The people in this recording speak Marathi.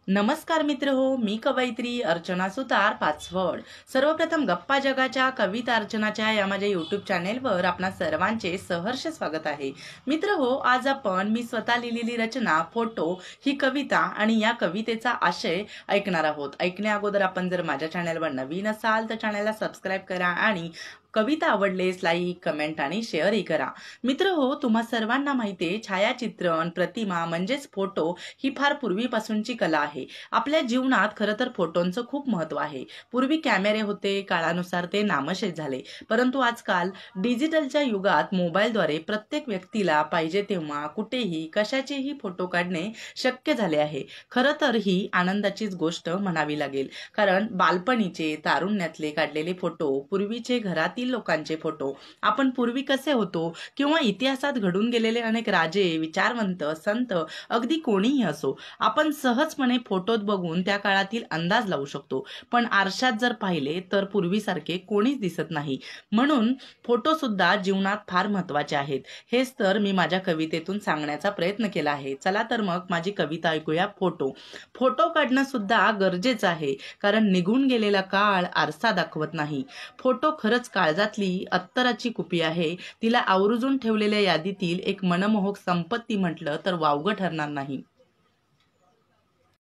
नमस्कार मित्र हो, मी कवयित्री अर्चना सुतार पाचवड। सर्वप्रथम गप्पा जगाच्या कविता अर्चनाच्या या माझ्या यूट्यूब चॅनेलवर आपणा सर्वांचे सहर्ष स्वागत आहे। मित्र हो, आज आपण मी स्वतः लिहिलेली रचना फोटो ही कविता आणि या कवितेचा आशय ऐकणार आहोत। ऐकण्या अगोदर आपण जर माझ्या चॅनेलवर नवीन असाल तर चॅनेलला सबस्क्राइब करा आणि कविता आवडलेस लाईक कमेंट आणि शेअरही करा। मित्र हो, तुम्हा सर्वांना माहिती आहे, छायाचित्रण प्रतिमा म्हणजेच फोटो ही फार पूर्वीपासूनची कला आहे। आपल्या जीवनात खरं तर फोटोंचं खूप महत्त्व आहे। पूर्वी कॅमेरे होते, काळानुसार ते नामशेष झाले, परंतु आजकाल डिजिटलच्या युगात मोबाईलद्वारे प्रत्येक व्यक्तीला पाहिजे तेव्हा कुठेही कशाचेही फोटो काढणे शक्य झाले आहे। खरं तर ही आनंदाचीच गोष्ट म्हणावी लागेल, कारण बालपणीचे तारुण्यातले काढलेले फोटो, पूर्वीचे घरातील लोकांचे फोटो, आपण पूर्वी कसे होतो किंवा इतिहासात घडून गेलेले अनेक राजे, विचारवंत, संत, अगदी कोणीही असो, आपण सहजपणे फोटोत बघून त्या काळातील अंदाज लावू शकतो। पण आरशात जर पाहिले तर पूर्वीसारखे कोणीच दिसत नाही। म्हणून फोटो सुद्धा जीवनात फार महत्त्वाचे आहेत। हेच तर मी माझ्या कवितेतून सांगण्याचा प्रयत्न केला आहे। चला तर मग माझी कविता ऐकूया। फोटो काढणं सुद्धा गरजेचं आहे, कारण निघून गेलेला काळ आरसा दाखवत नाही। फोटो खरंच काळजातली अत्तराची कुपी आहे। तिला आवर्जून ठेवलेल्या यादीतील एक मनमोहक संपत्ती म्हटलं तर वावगं ठरणार नाही।